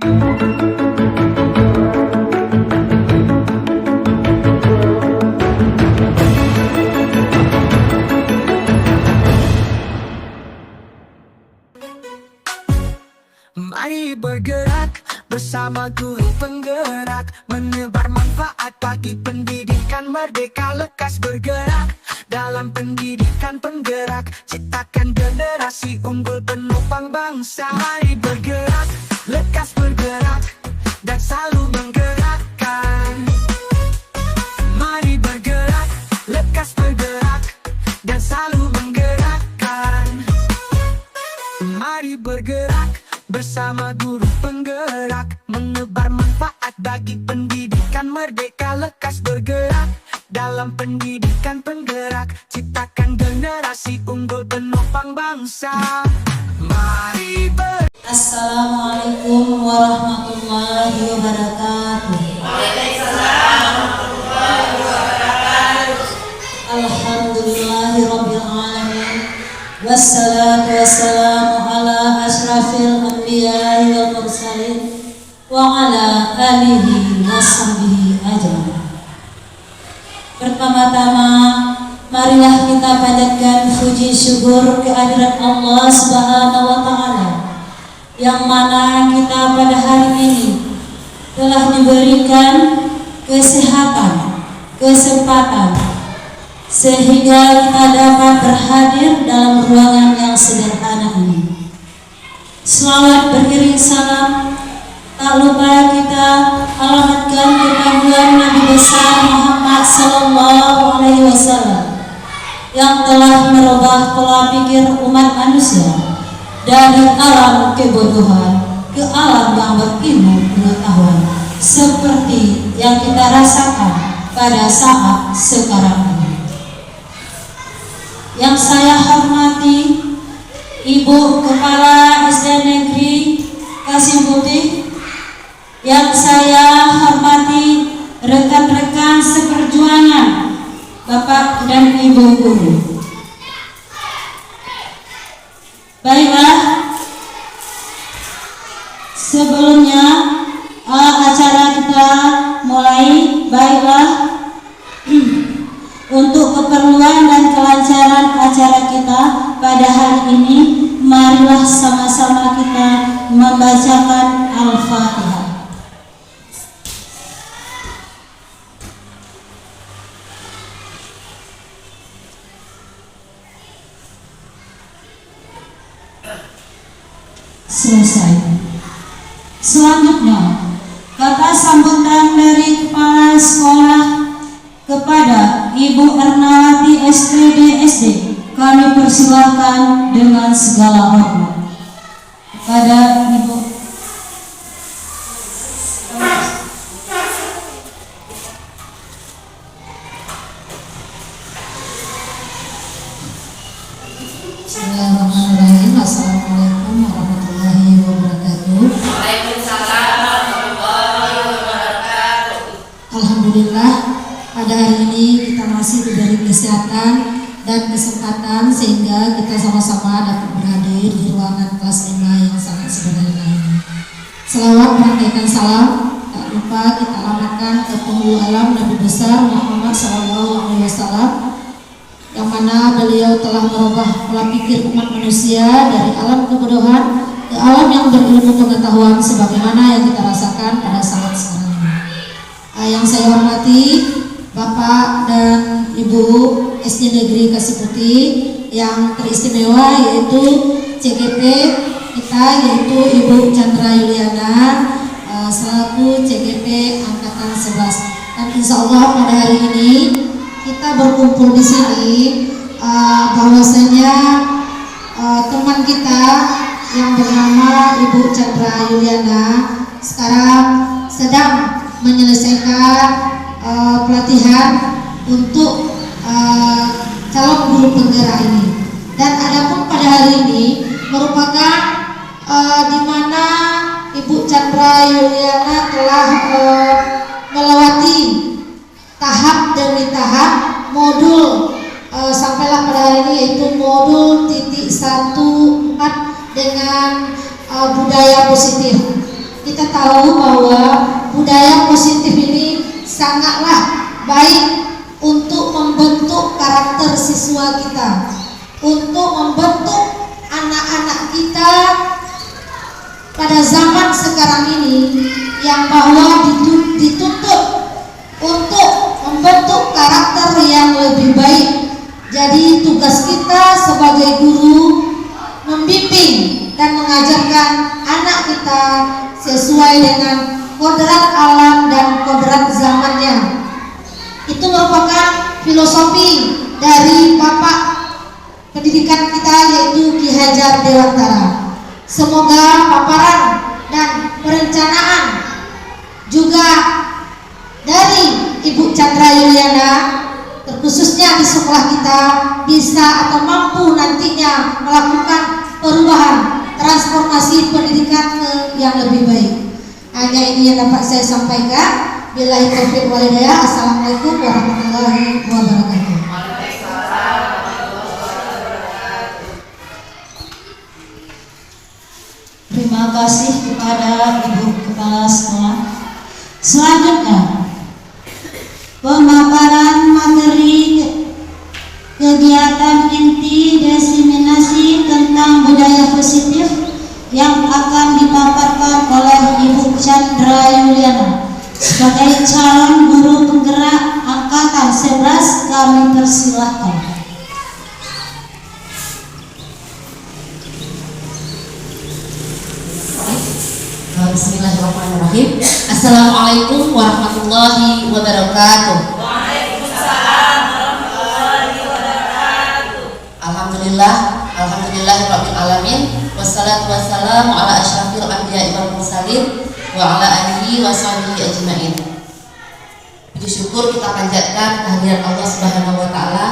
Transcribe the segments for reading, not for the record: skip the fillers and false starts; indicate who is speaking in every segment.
Speaker 1: Mari bergerak bersama guru penggerak, menebar manfaat bagi pendidikan merdeka. Lekas bergerak dalam pendidikan penggerak, ciptakan generasi unggul penopang bangsa. Mari bergerak, lekas bergerak, dan selalu menggerakkan. Mari bergerak, lekas bergerak, dan selalu menggerakkan. Mari bergerak bersama guru penggerak, menebar manfaat bagi pendidikan merdeka. Lekas bergerak dalam pendidikan penggerak, ciptakan generasi unggul penopang bangsa. Mari
Speaker 2: Assalamualaikum warahmatullahi wabarakatuh.
Speaker 3: Waalaikumsalam warahmatullahi wabarakatuh.
Speaker 2: Alhamdulillahirabbil alamin. Wassalatu wassalamu ala asyrafil anbiya'i wal mursalin wa ala alihi washabihi ajmain. Pertama-tama, marilah kita panjatkan puji syukur kehadirat Allah Subhanahu wa taala, yang mana kita pada hari ini telah diberikan kesehatan, kesempatan, sehingga kita dapat berhadir dalam ruangan yang sederhana ini. Selawat beriring salam tak lupa kita alamatkan kepada Nabi besar Muhammad sallallahu alaihi wasallam, yang telah merubah pola pikir umat manusia dari alam kebodohan ke alam yang berilmu pengetahuan, seperti yang kita rasakan pada saat sekarang ini. Yang saya hormati Ibu Kepala SD Negeri Kasim Putih, yang saya hormati rekan-rekan seperjuangan, Bapak dan Ibu guru. Baiklah, sebelumnya acara kita mulai. Baiklah, untuk keperluan dan kelancaran acara kita pada hari ini, marilah sama-sama kita membacakan Al-Fatihah. Selesai. Selanjutnya, kata sambutan dari kepala sekolah kepada Ibu Ernawati SPD SD kami persilahkan dengan segala hormat. Kepada Ibu Bismillahirrahmanirrahim. Assalamualaikum warahmatullahi wabarakatuh.
Speaker 3: Waalaikumsalam warahmatullahi wabarakatuh.
Speaker 2: Alhamdulillah, pada hari ini kita masih diberi kesehatan dan kesempatan sehingga kita sama-sama dapat berhadir di ruangan kelas 5 yang sangat sederhana ini. Selawat menyampaikan salam tak lupa kita alamatkan ke penghulu alam Nabi besar Muhammad SAW, yang mana beliau telah merubah pola pikir umat manusia dari alam kebodohan ke alam yang berilmu pengetahuan, sebagaimana yang kita rasakan pada saat sekarang ini. Yang saya hormati Bapak dan Ibu SD Negeri Kasim Putih yang teristimewa, yaitu CGP kita, yaitu Ibu Chandra Yuliana selaku CGP Angkatan 11. Dan insya Allah pada hari ini kita berkumpul di sini bahwasanya teman kita yang bernama Ibu Chandra Yuliana sekarang sedang menyelesaikan pelatihan untuk calon guru penggerak ini. Dan adapun pada hari ini merupakan di mana Ibu Chandra Yuliana telah melewati tahap demi tahap modul sampailah pada hari ini, yaitu modul titik 14 dengan budaya positif. kita tahu bahwa budaya positif ini sangatlah baik untuk membentuk karakter siswa kita, untuk membentuk anak-anak kita pada zaman sekarang ini, yang bahwa dituntut untuk membentuk karakter yang lebih baik. Jadi tugas kita sebagai guru membimbing dan mengajarkan anak kita sesuai dengan kodrat alam dan kodrat zamannya. Itu merupakan filosofi dari Bapak pendidikan kita, yaitu Ki Hajar Dewantara. Semoga paparan dan perencanaan juga dari Ibu Chandra Yuliana, terkhususnya di sekolah kita, bisa atau mampu nantinya melakukan perubahan transformasi pendidikan ke yang lebih baik. Hanya ini yang dapat saya sampaikan. Billahi taufiq wal hidayah. Assalamualaikum warahmatullahi wabarakatuh. Terima kasih kepada Ibu Kepala Sekolah. Selanjutnya, pemaparan materi kegiatan inti diseminasi tentang budaya positif yang akan dipaparkan oleh Ibu Chandra Yuliana. Sebagai calon guru penggerak angkatan 11, kami persilahkan.
Speaker 4: Bismillahirrahmanirrahim. Assalamualaikum warahmatullahi wabarakatuh.
Speaker 3: Waalaikumsalam warahmatullahi wabarakatuh.
Speaker 4: Alhamdulillahirabbil alamin. Wassalatu wassalamu ala asyrafil anbiya'i wal mursalin wa ala alihi wa sahbihi ajmain. Puji syukur kita panjatkan kehadiran Allah Subhanahu wa taala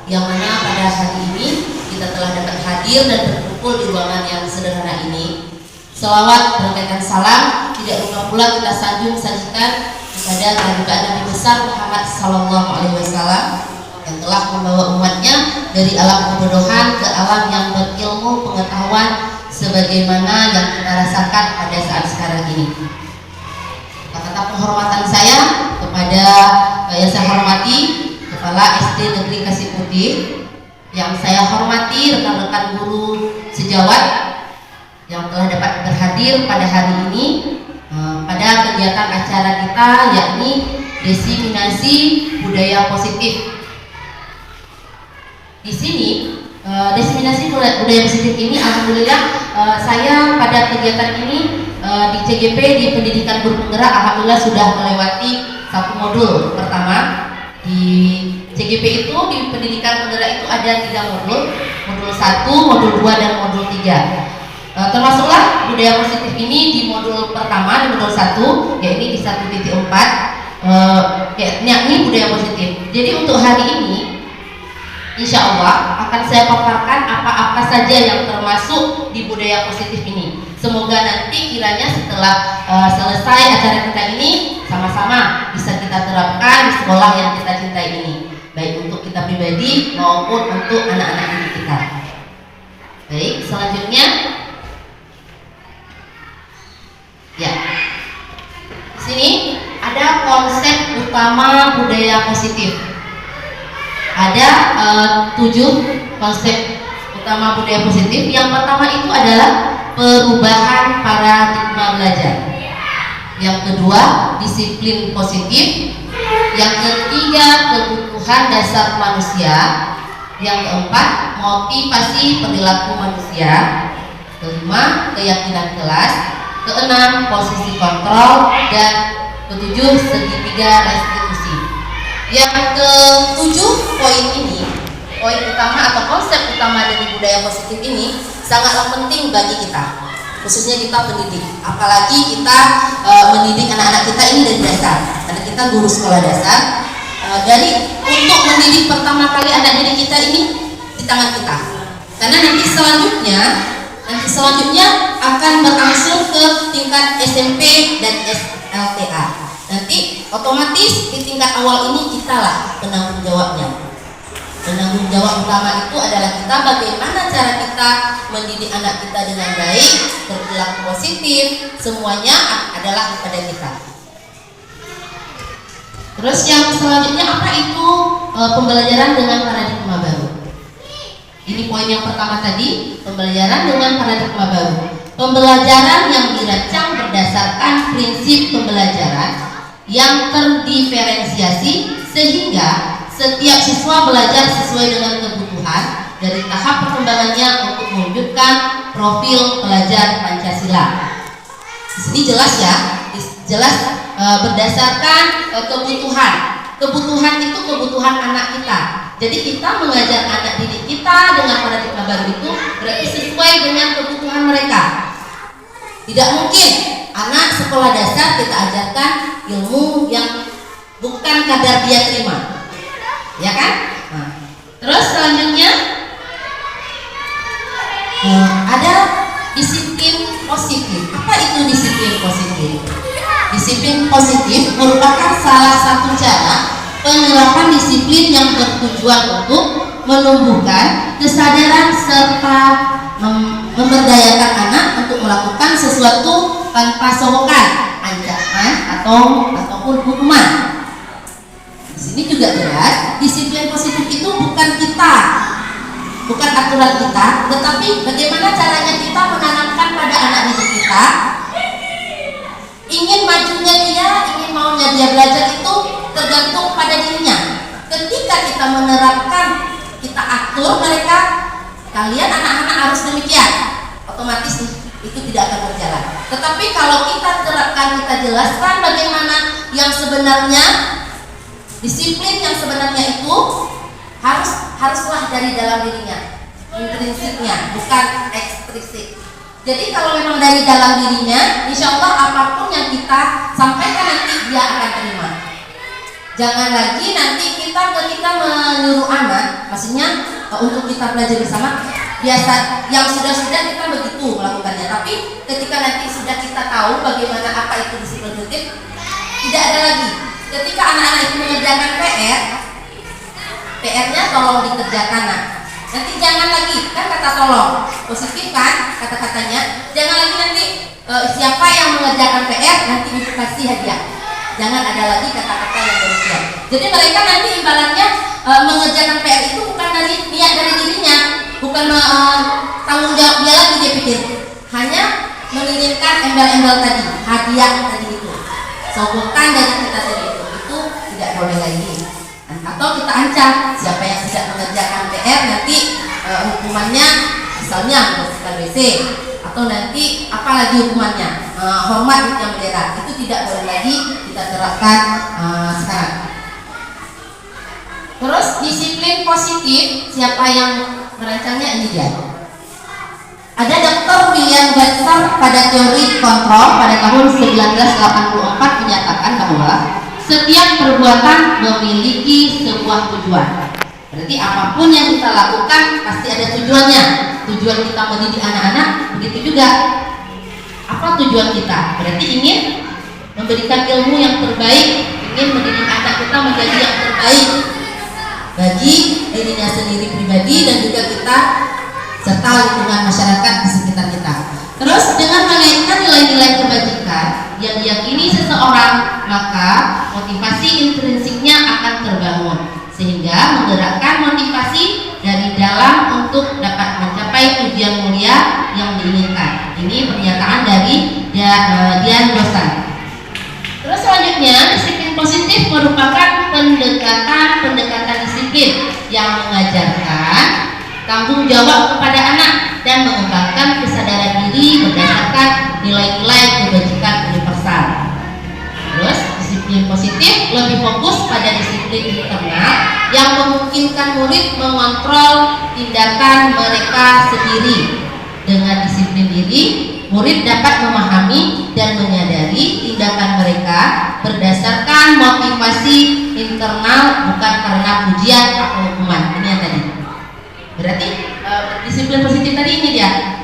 Speaker 4: yang mana pada hari ini kita telah dapat hadir dan berkumpul di ruangan yang sederhana ini. Selawat berkaitan salam tidak lupa pula kita sajikan kepada junjungan Nabi besar Muhammad sallallahu alaihi wasallam yang telah membawa umatnya dari alam kebodohan ke alam yang berilmu pengetahuan sebagaimana yang kita rasakan pada saat sekarang ini. Kata penghormatan saya kepada yang saya hormati Kepala SD Negeri Kasih Putih, yang saya hormati rekan-rekan guru sejawat yang telah dapat berhadir pada hari ini pada kegiatan acara kita, yakni diseminasi budaya positif. Di sini diseminasi budaya positif ini, alhamdulillah saya pada kegiatan ini di CGP di Pendidikan Guru Penggerak alhamdulillah sudah melewati satu modul pertama. Di CGP itu di Pendidikan Penggerak itu ada 3 modul, modul 1, modul 2 dan modul 3. Termasuklah budaya positif ini di modul pertama, di modul 1, yakni di 1.4, yakni budaya positif. Jadi untuk hari ini insya Allah akan saya paparkan apa-apa saja yang termasuk di budaya positif ini. Semoga nanti kiranya setelah selesai acara kita ini sama-sama bisa kita terapkan di sekolah yang kita cintai ini, baik untuk kita pribadi maupun untuk anak-anak didik kita. Baik, selanjutnya ya, di sini ada konsep utama budaya positif. Ada 7 konsep utama budaya positif. Yang pertama itu adalah perubahan paradigma belajar. Yang kedua, disiplin positif. Yang ketiga, kebutuhan dasar manusia. Yang keempat, motivasi perilaku manusia. Kelima, keyakinan kelas. Keenam, posisi kontrol. Dan ketujuh, segitiga restitusi. Yang ketujuh poin ini, poin utama atau konsep utama dari budaya positif ini sangatlah penting bagi kita, khususnya kita pendidik. Apalagi kita mendidik anak-anak kita ini dari dasar, karena kita guru sekolah dasar. Dari untuk mendidik pertama kali anak didik kita ini di tangan kita, karena nanti selanjutnya akan berangsur ke tingkat SMP dan SLTA. Nanti otomatis di tingkat awal ini kita lah penanggung jawabnya. Penanggung jawab utama itu adalah kita, bagaimana cara kita mendidik anak kita dengan baik, berperilaku positif, semuanya adalah kepada kita. Terus yang selanjutnya, apa itu pembelajaran dengan paradigma baru? Ini poin yang pertama tadi, pembelajaran dengan paradigma baru. Pembelajaran yang dirancang berdasarkan prinsip pembelajaran yang terdiferensiasi sehingga setiap siswa belajar sesuai dengan kebutuhan dari tahap perkembangannya untuk mewujudkan profil pelajar Pancasila. Di sini jelas ya, jelas berdasarkan kebutuhan. Kebutuhan itu kebutuhan anak kita. Jadi kita mengajar anak didik kita dengan paradigma baru itu berarti sesuai dengan kebutuhan mereka. Tidak mungkin anak sekolah dasar kita ajarkan ilmu yang bukan kadar dia terima, ya kan? Nah, terus selanjutnya ada disiplin positif. Apa itu disiplin positif? Disiplin positif merupakan salah satu cara penerapan disiplin yang bertujuan untuk menumbuhkan kesadaran serta memberdayakan anak untuk melakukan sesuatu tanpa sogokan, ancaman ataupun hukuman. Di sini juga jelas disiplin positif itu bukan aturan kita, tetapi bagaimana caranya kita menanamkan pada anak didik kita. Ingin majunya dia, ingin maunya dia belajar itu tergantung pada dirinya. Ketika kita menerapkan, kita atur mereka, kalian anak-anak harus demikian, otomatis itu tidak akan berjalan. Tetapi kalau kita terapkan, kita jelaskan bagaimana yang sebenarnya, disiplin yang sebenarnya itu haruslah dari dalam dirinya, intrinsiknya, bukan ekstrinsik. Jadi kalau memang dari dalam dirinya, insya Allah apapun yang kita sampaikan nanti dia akan terima. Jangan lagi nanti kita ketika menyuruh anak, maksudnya untuk kita belajar bersama, biasa yang sudah kita begitu melakukannya. Tapi ketika nanti sudah kita tahu bagaimana apa itu disiplin positif, tidak ada lagi. Ketika anak-anak itu mengerjakan PR-nya tolong dikerjakan. Nah, nanti jangan lagi, kan kata tolong positif kan kata-katanya, jangan lagi nanti siapa yang mengerjakan PR nanti kasih hadiah. Jangan ada lagi kata-kata yang demikian. Jadi mereka nanti ibaratnya mengerjakan PR itu bukan dari niat dari dirinya, bukan tanggung jawab dia lagi dia pikir, hanya menginginkan embel-embel tadi, hadiah tadi itu, sogokan dari kita tadi itu tidak boleh lagi. Atau kita ancam siapa yang tidak mengerjakan PR nanti hukumannya misalnya membersihkan WC, atau nanti apalagi hukumannya hormat yang bendera, itu tidak boleh lagi kita terapkan sekarang. Terus disiplin positif, siapa yang merancangnya? Ini dia. Ada Dr. William Webster pada teori kontrol pada tahun 1984 menyatakan bahwa setiap perbuatan memiliki sebuah tujuan. Berarti apapun yang kita lakukan pasti ada tujuannya. Tujuan kita mendidik anak-anak begitu juga. Apa tujuan kita? Berarti ingin memberikan ilmu yang terbaik, ingin mendidik anak kita menjadi yang terbaik bagi dirinya sendiri pribadi dan juga kita serta lingkungan masyarakat di sekitar kita. Terus dengan mengaitkan nilai-nilai kebajikan yang diyakini seseorang, maka motivasi intrinsiknya akan terbangun sehingga menggerakkan motivasi dari dalam untuk dapat mencapai tujuan mulia yang diinginkan. Ini pernyataan dari Dian Dosan. Terus selanjutnya, disiplin positif merupakan pendekatan disiplin yang mengajarkan tanggung jawab kepada anak dan mengembangkan kesadaran diri berdasarkan nilai-nilai kebajikan universal. Terus disiplin positif lebih fokus pada disiplin internal yang memungkinkan murid mengontrol tindakan mereka sendiri. Dengan disiplin diri, murid dapat memahami dan menyadari tindakan mereka berdasarkan motivasi internal, bukan karena pujian atau hukuman. Ini yang tadi. Berarti disiplin positif tadi ini dia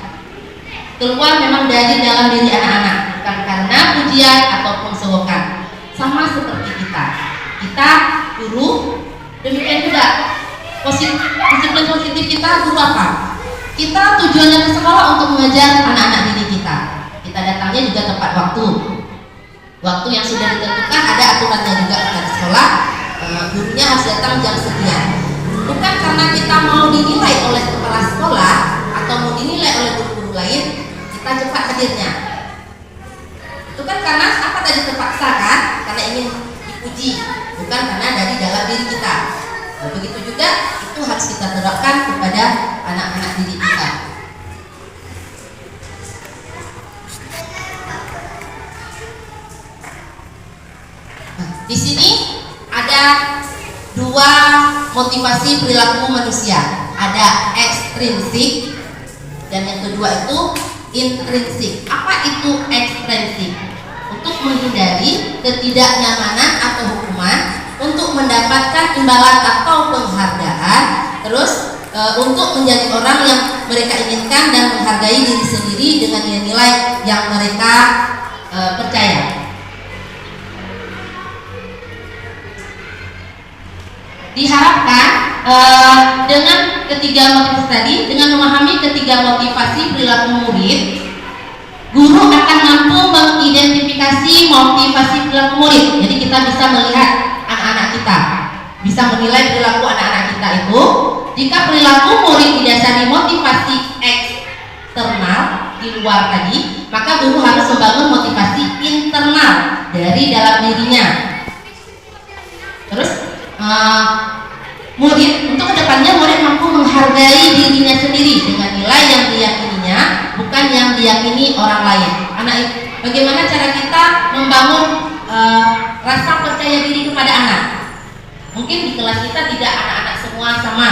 Speaker 4: keluar memang dari dalam diri anak-anak, bukan karena pujian ataupun sogokan. Sama seperti kita guru, demikian juga positif Karena guru apa? Kita tujuannya ke sekolah untuk mengajar anak-anak didik kita. Kita datangnya juga tepat waktu. Waktu yang sudah ditentukan, ada aturannya juga di sekolah. Gurunya harus datang jam sekian. Bukan karena kita mau dinilai oleh kepala sekolah atau mau dinilai oleh guru-guru lain, kita cepat hadirnya. Itu kan karena apa tadi, terpaksa kan? Karena ingin dipuji, bukan karena dari dalam diri kita. Nah, begitu juga itu harus kita terapkan kepada anak-anak didik kita. Nah, di sini ada dua motivasi perilaku manusia. Ada ekstrinsik dan yang kedua itu intrinsik. Apa itu ekstrinsik? Untuk menghindari ketidaknyamanan atau hukuman, untuk mendapatkan imbalan atau penghargaan, terus untuk menjadi orang yang mereka inginkan dan menghargai diri sendiri dengan nilai-nilai yang mereka percaya. Diharapkan dengan ketiga motivasi tadi, dengan memahami ketiga motivasi perilaku murid, guru akan mampu mengidentifikasi motivasi perilaku murid. Jadi kita bisa melihat anak-anak kita, bisa menilai perilaku anak-anak kita itu. Jika perilaku murid didasari motivasi eksternal di luar tadi, maka guru harus membangun motivasi internal dari dalam dirinya. Terus murid untuk kedepannya, murid mampu menghargai dirinya sendiri dengan nilai yang diyakininya, bukan yang diyakini orang lain. Bagaimana cara kita membangun rasa percaya diri kepada anak? Mungkin di kelas kita tidak anak-anak semua sama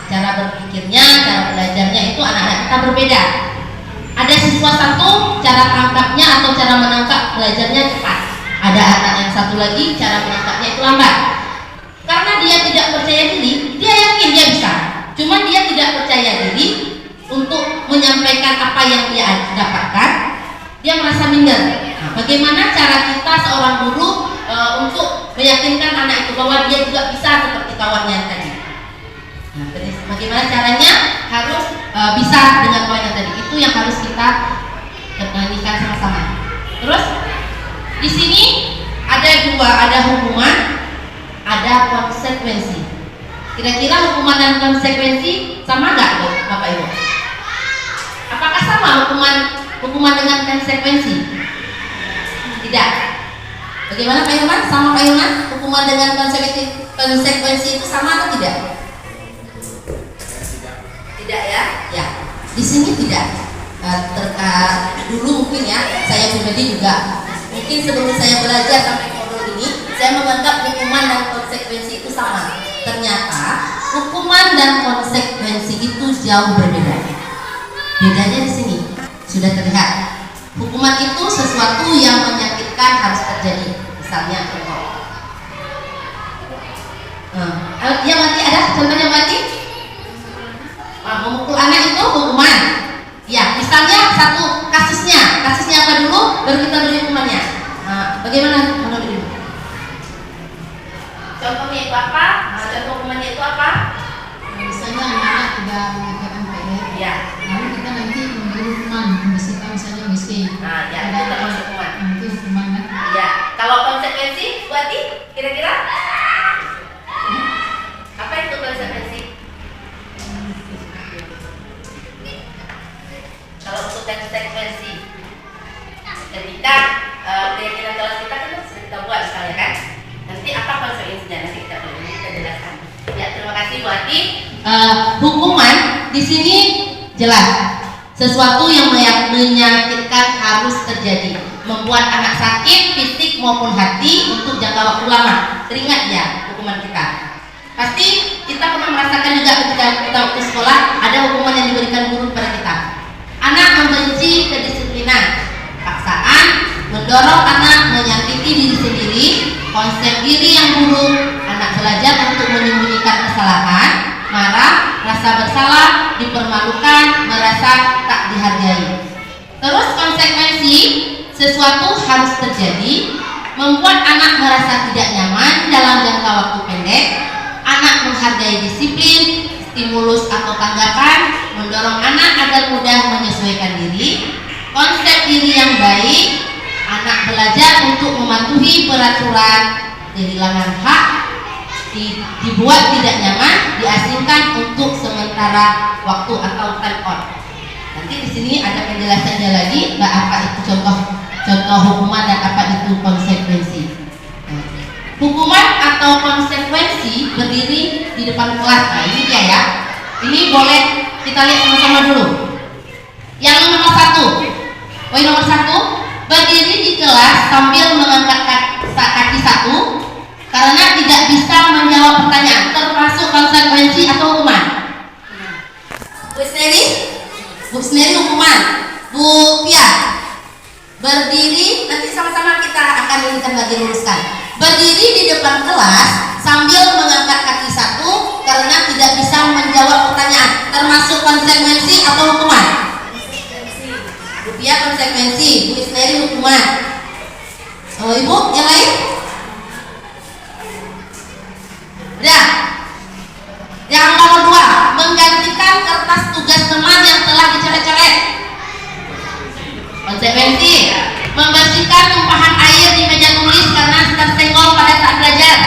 Speaker 4: cara berpikirnya, cara belajarnya itu anak-anak kita berbeda. Ada siswa satu cara tangkapnya atau cara menangkap belajarnya cepat. Ada anak yang satu lagi cara menangkapnya itu lambat. Karena dia tidak percaya diri, dia yakin dia bisa. Cuma dia tidak percaya diri untuk menyampaikan apa yang dia dapatkan. Dia merasa minder. Nah, bagaimana cara kita seorang guru untuk meyakinkan anak itu bahwa dia juga bisa seperti kawannya tadi? Nah, bagaimana caranya? Harus bisa dengan kawannya tadi. Itu yang harus kita nyanyikan sama-sama. Terus di sini ada dua, ada hukuman, ada konsekuensi. Kira-kira hukuman dan konsekuensi sama nggak, Bapak Ibu? Apakah sama hukuman dengan konsekuensi? Tidak. Bagaimana Pak Hilman? Sama Pak Hilman? Hukuman dengan konsekuensi itu sama atau tidak? Tidak ya? Ya. Di sini tidak. Dulu mungkin ya, saya pribadi juga. Mungkin sebelum saya belajar sampai modul ini, saya menganggap hukuman dan konsekuensi itu sama. Ternyata hukuman dan konsekuensi itu jauh berbeda. Bedanya di sini sudah terlihat. Hukuman itu sesuatu yang menyakitkan harus terjadi. Misalnya contoh. Yang mati ada contohnya mati? Memukul anak itu hukuman. Ya, misalnya satu kasusnya apa dulu, baru kita beri hukumannya. Bagaimana menurut Ibu? Contohnya itu apa? Contoh hukumannya itu apa?
Speaker 2: Misalnya anak tidak mengerjakan PR,
Speaker 4: Ya.
Speaker 2: lalu kita nanti memberi hukuman, membersihkan misalnya WC.
Speaker 4: Nah, ya, itu termasuk hukuman.
Speaker 2: Itu hukuman kan?
Speaker 4: Ya. Kalau konsekuensi, berarti kira-kira apa itu konsekuensi? Kalau untuk konsekuensi, ketika keyakinan kelas kita kan sudah kita buat misalnya kan, nanti apa konsekuensinya nanti kita jelaskan. Ya, terima kasih Bu Ati. Hukuman di sini jelas sesuatu yang menyakitkan harus terjadi, membuat anak sakit fisik maupun hati untuk jangka waktu lama. Teringat ya hukuman kita. Pasti kita pernah merasakan juga ketika kita waktu sekolah ada hukuman yang diberikan guru kepada kita. Anak membenci kedisiplinan, paksaan, mendorong anak menyakiti diri sendiri, konsep diri yang buruk, anak belajar untuk menyembunyikan kesalahan, marah, rasa bersalah, dipermalukan, merasa tak dihargai. Terus konsekuensi, sesuatu harus terjadi, membuat anak merasa tidak nyaman dalam jangka waktu pendek, anak menghargai disiplin, stimulus atau tanggapan, mendorong anak agar mudah menyesuaikan diri. Konsep diri yang baik, anak belajar untuk mematuhi peraturan, kehilangan hak, dibuat tidak nyaman, diasingkan untuk sementara waktu atau time out. Nanti di sini ada penjelasannya lagi, apa itu contoh hukuman dan apa itu konsekuensi. Hukuman atau konsekuensi berdiri di depan kelas. Nah ini dia ya. Ini boleh kita lihat sama-sama dulu. Yang nomor 1, poin nomor 1, berdiri di kelas sambil mengangkat kaki 1 karena tidak bisa menjawab pertanyaan, termasuk konsekuensi atau hukuman. Bu Sneri hukuman. Bu Pia, berdiri, nanti sama-sama kita akan lagi luruskan. Berdiri di depan kelas sambil mengangkat kaki 1 karena tidak bisa menjawab pertanyaan, termasuk konsekuensi atau hukuman. Bu Pia konsekuensi, Bu Sneri hukuman. Ibu yang lain? Udah. Yang nomor 2, menggantikan kertas tugas teman yang telah dicoret-coret. Konsekuensi, membersihkan tumpahan air di meja tulis karena tersenggol pada saat belajar.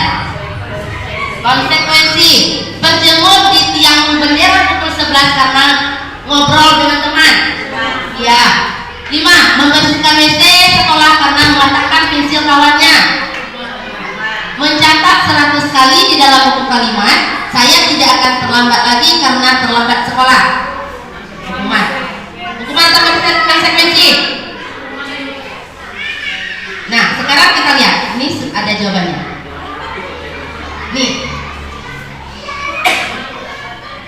Speaker 4: Konsekuensi, berjemur di tiang bendera pukul 11 karena ngobrol dengan teman. Ya. 5, membersihkan WC sekolah karena meletakkan pensil kawannya. Mencatat 100 kali di dalam buku kalimat, saya tidak akan terlambat lagi karena terlambat sekolah. Hukuman atau konsekuensi? Nah, sekarang kita lihat. Ini ada jawabannya. Nih.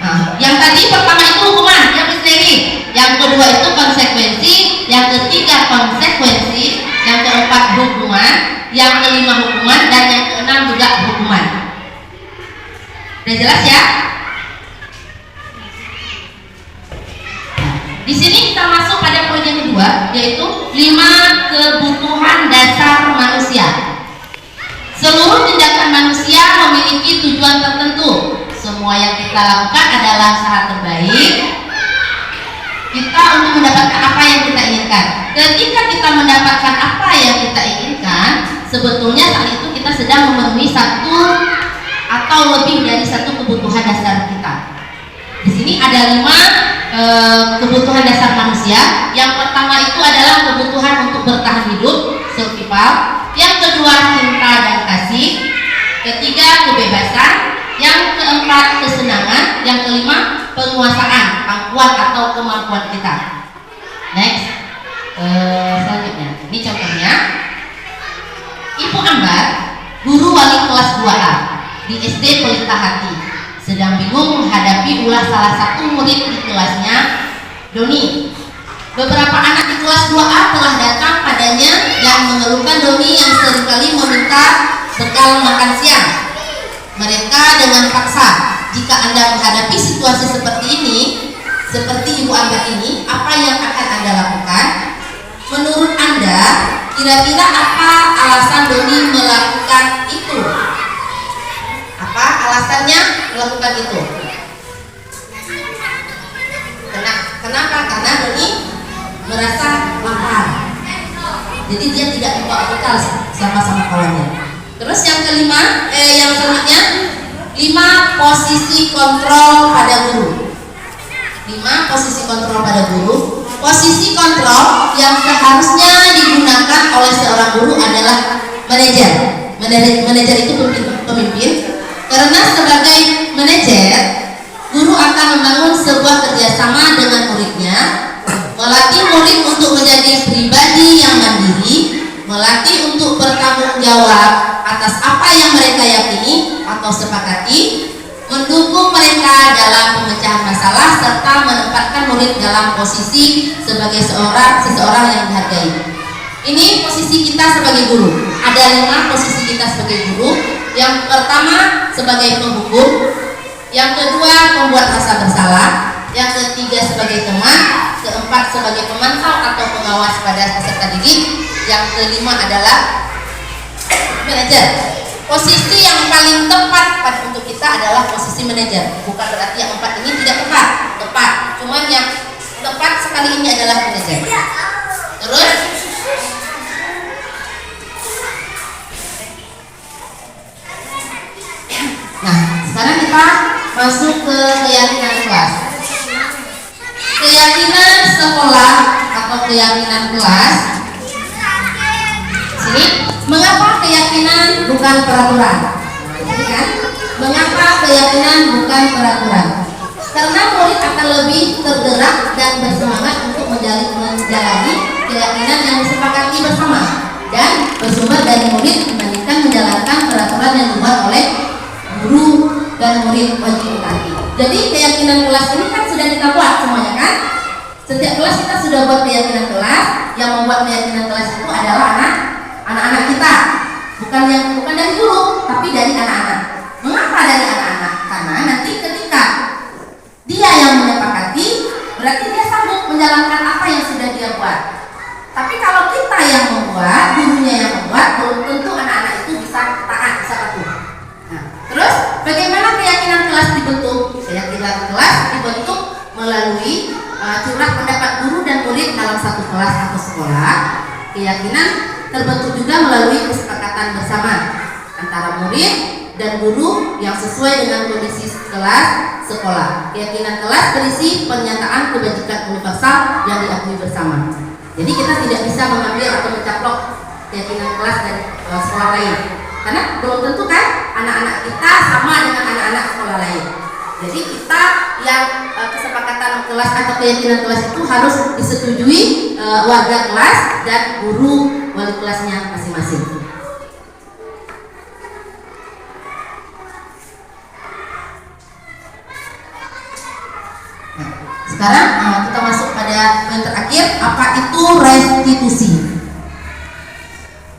Speaker 4: Nah, yang tadi pertama itu hukuman, yang misteri. Yang kedua itu konsekuensi. Yang ketiga konsekuensi. Yang keempat hukuman. Yang kelima hukuman. Dan yang keenam juga hukuman. Udah jelas ya? Di sini kita masuk pada poin yang kedua, yaitu 5 kebutuhan dasar manusia. Seluruh tindakan manusia memiliki tujuan tertentu. Semua yang kita lakukan adalah usaha terbaik kita untuk mendapatkan apa yang kita inginkan. Ketika kita mendapatkan apa yang kita inginkan, sebetulnya saat itu kita sedang memenuhi satu atau lebih dari satu kebutuhan dasar kita. Di sini ada 5 kebutuhan dasar manusia. Yang pertama itu adalah kebutuhan untuk bertahan hidup, survival. Yang kedua cinta dan kasih. Ketiga kebebasan. Yang keempat kesenangan. Yang kelima penguasaan, pangkuan atau kemampuan kita. Next, selanjutnya. Ini contohnya. Ibu Ambar, guru wali kelas 2A di SD Pelita Hati, sedang bingung menghadapi ulah salah satu murid di kelasnya, Doni. Beberapa anak di kelas 2A telah datang padanya dan mengeluhkan Doni yang seringkali meminta bekal makan siang. Mereka dengan paksa, jika Anda menghadapi situasi seperti ini, seperti Ibu Ambar ini, apa yang akan Anda lakukan? Menurut Anda, kira-kira apa alasan Doni melakukan itu? Apa alasannya melakukan itu? Kenapa? Karena Doni merasa lapar. Jadi dia tidak membawa bekal sama kawannya. Terus yang kelima, yang selanjutnya 5 posisi kontrol pada guru. 5 posisi kontrol pada guru. Posisi kontrol yang seharusnya digunakan oleh seorang guru adalah manajer. Manajer itu pemimpin. Karena sebagai manajer, guru akan membangun sebuah kerjasama dengan muridnya, melatih murid untuk menjadi pribadi yang mandiri, melatih untuk bertanggung jawab atas apa yang mereka yakini atau sepakati, mendukung mereka dalam pemecahan masalah, serta menempatkan murid dalam posisi sebagai seseorang yang dihargai. Ini posisi kita sebagai guru. Ada 5 posisi kita sebagai guru. Yang pertama sebagai penghukum, yang kedua pembuat rasa bersalah, yang ketiga sebagai teman, keempat sebagai pemantau atau pengawas pada peserta didik, yang kelima adalah manajer. Posisi yang paling tepat untuk kita adalah posisi manajer. Bukan berarti yang 4 ini tidak tepat, tepat. Cuman yang tepat sekali ini adalah manajer. Terus nah, sekarang kita masuk ke keyakinan kelas. Keyakinan sekolah atau keyakinan kelas. Sini, mengapa keyakinan bukan peraturan? Ini kan? Mengapa keyakinan bukan peraturan? Karena murid akan lebih tergerak dan bersemangat untuk menjalani keyakinan yang disepakati bersama dan bersumber dari murid dibandingkan menjalankan peraturan yang dibuat oleh guru dan murid wajib taati. Jadi keyakinan kelas ini kan sudah kita buat semuanya kan? Setiap kelas kita sudah buat keyakinan kelas. Yang membuat keyakinan kelas itu adalah anak-anak kita, bukan dari guru, tapi dari anak-anak. Mengapa dari anak-anak? Karena nanti ketika dia yang menyepakati, berarti dia sanggup menjalankan apa yang sudah dia buat. Tapi kalau kita yang membuat, gurunya yang membuat, belum tentu anak-anak itu bisa taat, bisa patuh. Nah, terus bagaimana keyakinan kelas dibentuk? Keyakinan kelas dibentuk melalui curah pendapat guru dan murid dalam satu kelas atau sekolah. Keyakinan terbentuk juga melalui kesepakatan bersama antara murid dan guru yang sesuai dengan kondisi kelas sekolah. Keyakinan kelas berisi pernyataan kebajikan universal yang diakui bersama. Jadi kita tidak bisa mengambil atau mencaplok keyakinan kelas dari sekolah lain, karena belum tentu kan anak-anak kita sama dengan anak-anak sekolah lain. Jadi kita yang kesepakatan kelas atau keyakinan kelas itu harus disetujui warga kelas dan guru wali kelasnya masing-masing. Nah, sekarang kita masuk pada poin terakhir, apa itu restitusi?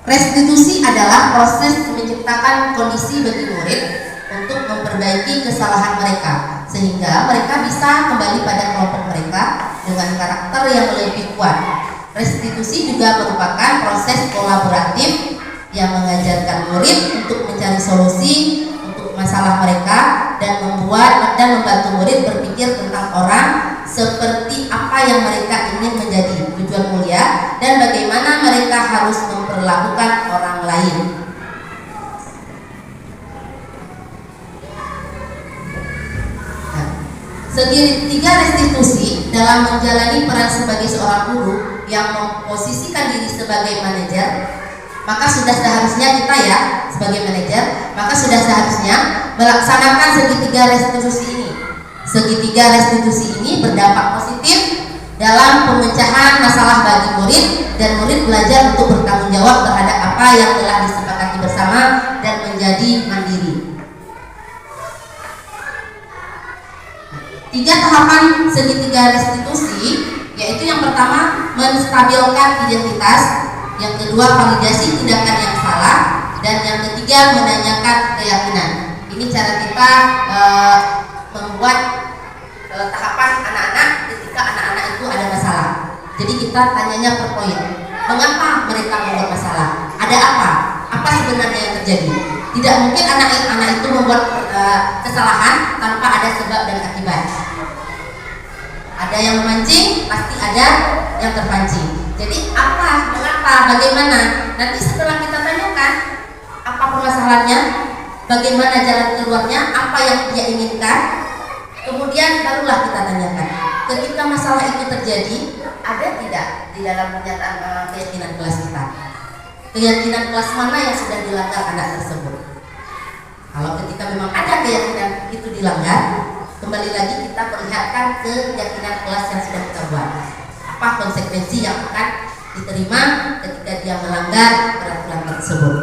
Speaker 4: Restitusi adalah proses menciptakan kondisi bagi murid untuk memperbaiki kesalahan mereka sehingga mereka bisa kembali pada kelompok mereka dengan karakter yang lebih kuat. Restitusi juga merupakan proses kolaboratif yang mengajarkan murid untuk mencari solusi untuk masalah mereka dan membuat dan membantu murid berpikir tentang orang seperti apa yang mereka ingin menjadi tujuan mulia dan bagaimana mereka harus memperlakukan orang lain. Segitiga restitusi dalam menjalani peran sebagai seorang guru yang memposisikan diri sebagai manajer, maka sudah seharusnya kita ya sebagai manajer, maka sudah seharusnya melaksanakan segitiga restitusi ini. Segitiga restitusi ini berdampak positif dalam pemecahan masalah bagi murid dan murid belajar untuk bertanggung jawab terhadap apa yang telah disepakati bersama dan menjadi mandiri. 3 tahapan segitiga restitusi, yaitu yang pertama menstabilkan identitas, yang kedua validasi tindakan yang salah, dan yang ketiga menanyakan keyakinan. Ini cara kita membuat tahapan anak-anak ketika anak-anak itu ada masalah. Jadi kita tanyanya per poin. Mengapa mereka membuat masalah? Ada apa? Apa sebenarnya yang terjadi? Tidak mungkin anak-anak itu membuat kesalahan tanpa ada sebab dan akibat. Ada yang memancing, pasti ada yang terpancing. Jadi apa, mengapa, bagaimana? Nanti setelah kita tanyakan apa permasalahannya, bagaimana jalan keluarnya, apa yang dia inginkan, kemudian barulah kita tanyakan. Ketika masalah itu terjadi, ada tidak di dalam pernyataan keyakinan kelas kita? Keyakinan kelas mana yang sudah dilanggar anak tersebut? Kalau ketika memang ada keyakinan itu dilanggar, kembali lagi kita perlihatkan keyakinan kelas yang sudah kita buat. Apa konsekuensi yang akan diterima ketika dia melanggar peraturan tersebut?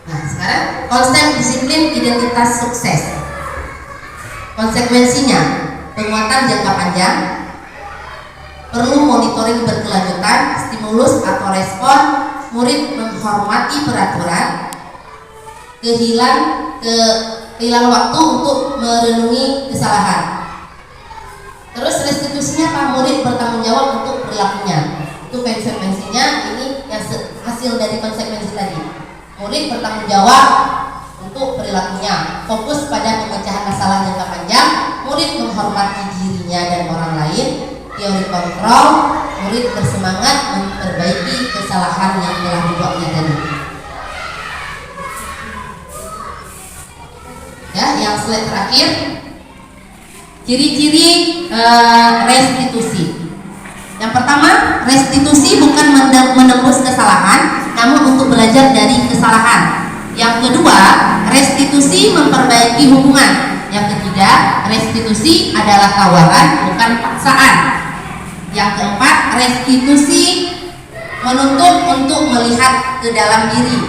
Speaker 4: Nah, sekarang konsep disiplin identitas sukses. Konsekuensinya, penguatan jangka panjang, perlu monitoring berkelanjutan, stimulus atau respon, murid menghormati peraturan, kehilangan waktu untuk merenungi kesalahan. Terus restitusinya Pak murid bertanggung jawab untuk perilakunya. Itu konsekuensinya, ini yang hasil dari konsekuensi tadi. Murid bertanggung jawab untuk perilakunya, fokus pada pemecahan masalah jangka panjang, murid menghormati dirinya dan orang lain, teori kontrol, murid bersemangat memperbaiki kesalahan yang telah dibuatnya tadi. Ya, yang slide terakhir, ciri-ciri restitusi. Yang pertama, restitusi bukan menembus kesalahan, namun untuk belajar dari kesalahan. Yang kedua, restitusi memperbaiki hubungan. Yang ketiga, restitusi adalah tawaran, bukan paksaan. Yang keempat, restitusi menuntut untuk melihat ke dalam diri.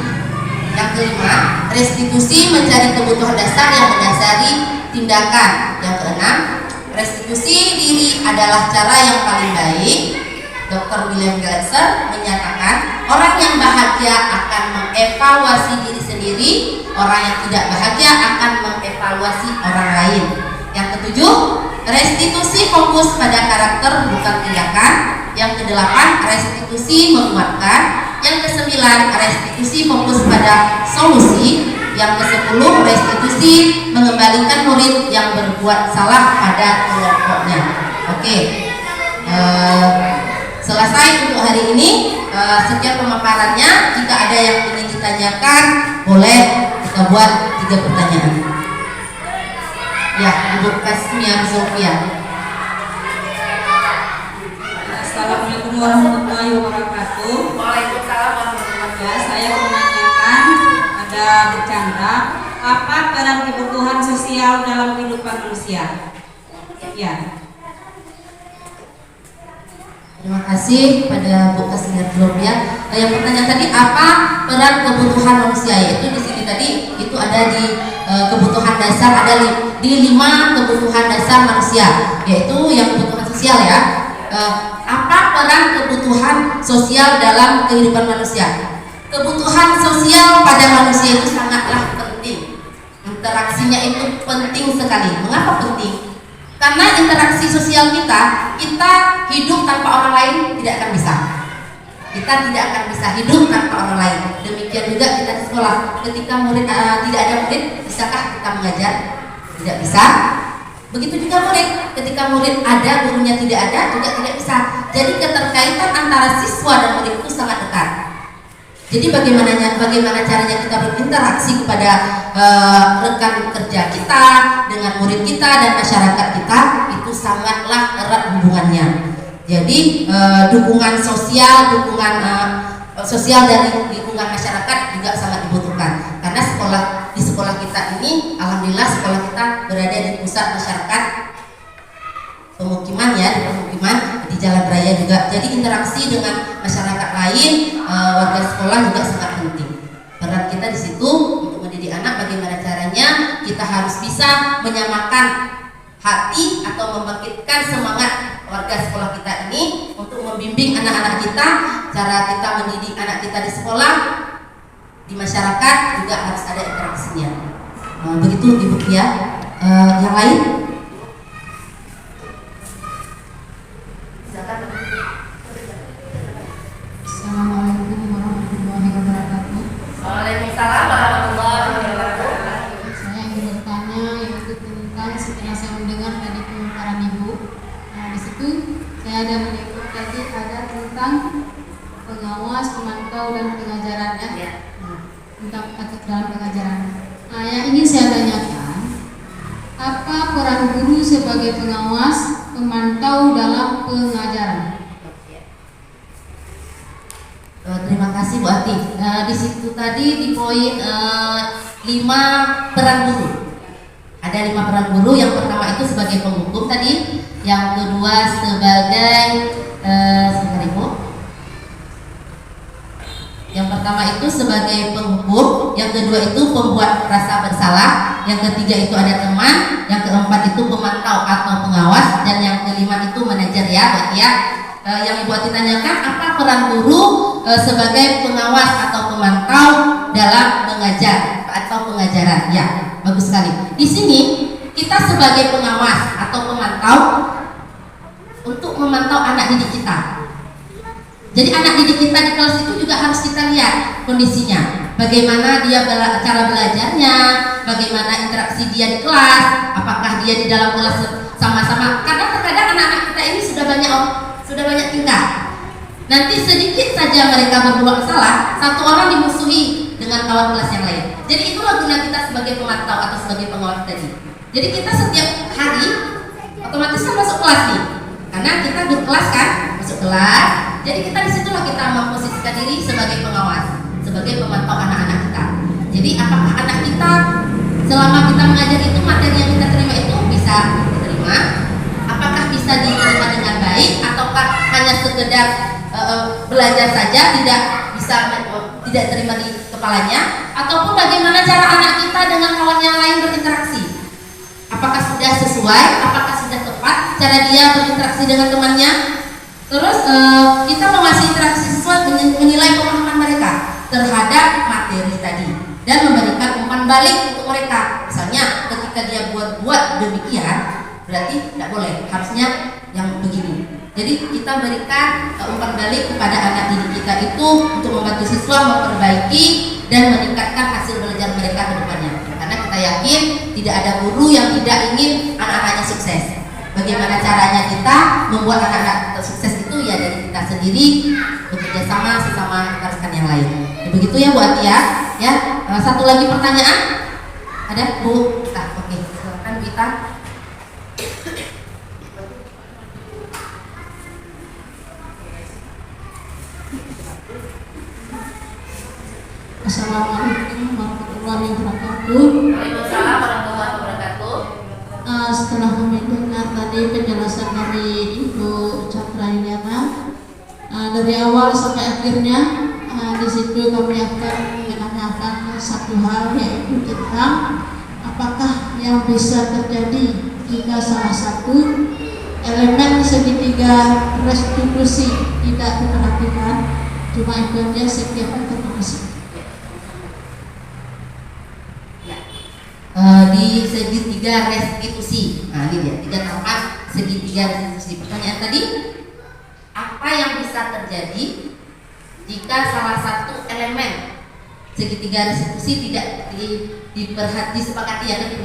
Speaker 4: Yang kelima, restitusi mencari kebutuhan dasar yang mendasari tindakan. Yang keenam, restitusi diri adalah cara yang paling baik. Dr. William Glasser menyatakan orang yang bahagia akan mengevaluasi diri sendiri, orang yang tidak bahagia akan mengevaluasi orang lain. Yang ketujuh, restitusi fokus pada karakter bukan tindakan. Yang kedelapan, restitusi menguatkan. Yang kesembilan, restitusi fokus pada solusi. Yang kesepuluh, restitusi mengembalikan murid yang berbuat salah pada kelompoknya. Oke, selesai untuk hari ini. Sekian pemaparannya. Jika ada yang ingin ditanyakan, boleh kita buat 3 pertanyaan. Ya, Ibu Kasmia Zofia.
Speaker 5: Assalamualaikum warahmatullahi wabarakatuh.
Speaker 3: Waalaikumsalam warahmatullahi wabarakatuh.
Speaker 5: Ya, saya menanyakan, ada bercanda, apa peran kebutuhan sosial dalam kehidupan manusia? Ya.
Speaker 4: Terima kasih pada Bu Kasmia Zofia. Yang pertanyaan tadi, apa peran kebutuhan manusia? Yaitu di sini tadi itu ada di kebutuhan dasar, ada di 5 kebutuhan dasar manusia, yaitu yang kebutuhan sosial ya. Apa peran kebutuhan sosial dalam kehidupan manusia? Kebutuhan sosial pada manusia itu sangatlah penting. Interaksinya itu penting sekali. Mengapa penting? Karena interaksi sosial kita hidup tanpa orang lain tidak akan bisa. Kita tidak akan bisa hidup tanpa orang lain. Demikian juga kita di sekolah. Ketika murid tidak ada murid, bisakah kita mengajar? Tidak bisa. Begitu juga murid. Ketika murid ada, gurunya tidak ada, juga tidak bisa. Jadi keterkaitan antara siswa dan murid itu sangat dekat. Jadi bagaimana caranya kita berinteraksi kepada rekan kerja kita, dengan murid kita dan masyarakat kita, itu sangatlah erat hubungannya. Jadi dukungan sosial dari lingkungan masyarakat juga sangat dibutuhkan. Karena di sekolah kita ini, alhamdulillah sekolah kita berada di pusat masyarakat pemukiman ya, di pemukiman, di jalan raya juga. Jadi interaksi dengan masyarakat lain, warga sekolah juga sangat penting. Peran kita di situ untuk mendidik anak, bagaimana caranya kita harus bisa menyamakan hati atau membangkitkan semangat warga sekolah kita ini untuk membimbing anak-anak kita. Cara kita mendidik anak kita di sekolah, di masyarakat juga harus ada interaksinya. Begitu Ibu ya. Yang lain?
Speaker 2: Assalamualaikum warahmatullahi wabarakatuh.
Speaker 3: Waalaikumsalam warahmatullahi wabarakatuh.
Speaker 2: Saya ingin bertanya yaitu tentang setelah saya mendengar tadi pemaparan Ibu. Nah, di situ saya ada menyebut tadi ada tentang pengawas, pemantau dan pengajarannya.
Speaker 3: Ya.
Speaker 2: Tentang dalam pengajaran. Nah, yang ingin saya tanyakan, apa peran guru sebagai pengawas, pemantau dalam pengajaran?
Speaker 4: Terima kasih Bu Ati. Di situ tadi di poin 5 peran guru. Ada 5 peran guru. Yang pertama itu sebagai penghukum tadi. Yang kedua sebagai sebentar Ibu. Yang pertama itu sebagai penghukum. Yang kedua itu pembuat rasa bersalah. Yang ketiga itu ada teman. Yang keempat itu pemantau atau pengawas. Dan yang kelima itu manajer ya Bu Ati ya. Yang Ibu Ati tanyakan, apa peran guru sebagai pengawas atau pemantau dalam mengajar atau pengajaran? Ya, bagus sekali. Di sini kita sebagai pengawas atau pemantau untuk memantau anak didik kita. Jadi anak didik kita di kelas itu juga harus kita lihat kondisinya, bagaimana dia cara belajarnya, bagaimana interaksi dia di kelas, apakah dia di dalam kelas sama-sama. Karena terkadang anak-anak kita ini sudah banyak tingkah. Nanti sedikit saja mereka berbuat salah, satu orang dimusuhi dengan kawan kelas yang lain. Jadi itulah guna kita sebagai pemantau atau sebagai pengawas tadi. Jadi kita setiap hari otomatis kan masuk kelas nih, karena kita berkelas kan, masuk kelas. Jadi kita disitulah kita memposisikan diri sebagai pengawas, sebagai pemantau anak-anak kita. Jadi apakah anak kita selama kita mengajar itu materi yang kita terima itu bisa diterima? Apakah bisa diterima dengan baik ataukah hanya sekedar belajar saja, tidak terima di kepalanya? Ataupun bagaimana cara anak kita dengan kawan yang lain berinteraksi? Apakah sudah sesuai? Apakah sudah tepat cara dia berinteraksi dengan temannya? Terus kita mengasih interaksi sesuai, menilai pemahaman mereka terhadap materi tadi dan memberikan umpan balik untuk mereka. Misalnya ketika dia buat demikian, berarti tidak boleh, harusnya yang begini. Jadi kita berikan umpan balik kepada anak didik kita itu untuk membantu siswa memperbaiki dan meningkatkan hasil belajar mereka ke depannya. Karena kita yakin tidak ada guru yang tidak ingin anak-anaknya sukses. Bagaimana caranya kita membuat anak-anak sukses itu ya dari kita sendiri, bekerja sama sesama rekan yang lain. Ya, begitu ya Bu Atia. Ya, satu lagi pertanyaan? Ada Bu? Oke, silakan Bu Ita.
Speaker 2: Assalamualaikum warahmatullahi wabarakatuh.
Speaker 3: Waalaikumsalam warahmatullahi wabarakatuh.
Speaker 2: Setelah mendengar tadi penjelasan dari Ibu Chandra Yuliana, dari awal sampai akhirnya, di situ kami akan menanyakan satu hal, yaitu tentang apakah yang bisa terjadi jika salah satu elemen segitiga restitusi tidak diperhatikan. Cuma itu aja, sekian, terima kasih.
Speaker 4: Di segitiga restitusi. Nah, ini dia 3 tahapan segitiga restitusi. Pertanyaan tadi, apa yang bisa terjadi jika salah satu elemen segitiga restitusi tidak disepakati ya, ini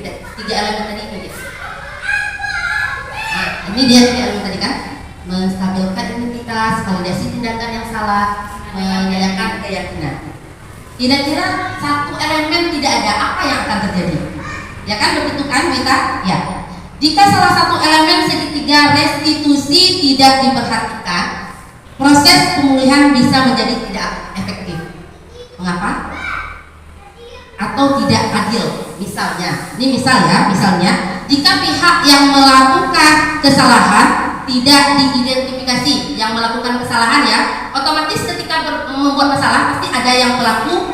Speaker 4: tidak 3 elemen tadi ini dia. Nah, ini dia 3 elemen tadi kan, menstabilkan identitas, validasi tindakan yang salah, menyediakan keyakinan. Kira-kira satu elemen tidak ada, apa yang akan terjadi? Ya kan, begitu kan Wita? Ya. Jika salah satu elemen segitiga restitusi tidak diperhatikan, proses pemulihan bisa menjadi tidak efektif. Mengapa? Atau tidak adil. Misalnya, ini misal ya, misalnya jika pihak yang melakukan kesalahan tidak diidentifikasi, yang melakukan kesalahan ya, otomatis ketika membuat masalah pasti ada yang pelaku,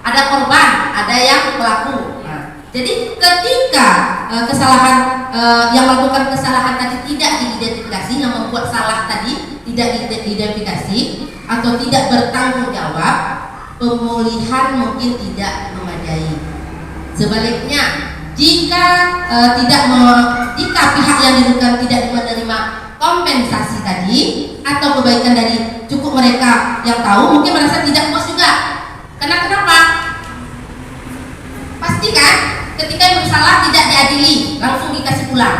Speaker 4: ada korban, ada yang pelaku. Nah, jadi ketika kesalahan yang melakukan kesalahan tadi tidak diidentifikasi, yang membuat salah tadi tidak diidentifikasi atau tidak bertanggung jawab, pemulihan mungkin tidak memadai. Sebaliknya, jika pihak yang dirugikan tidak menerima kompensasi tadi atau kebaikan dari cukup mereka yang tahu, mungkin merasa tidak puas juga. Kenapa? Pasti kan ketika yang bersalah tidak diadili, langsung dikasih pulang.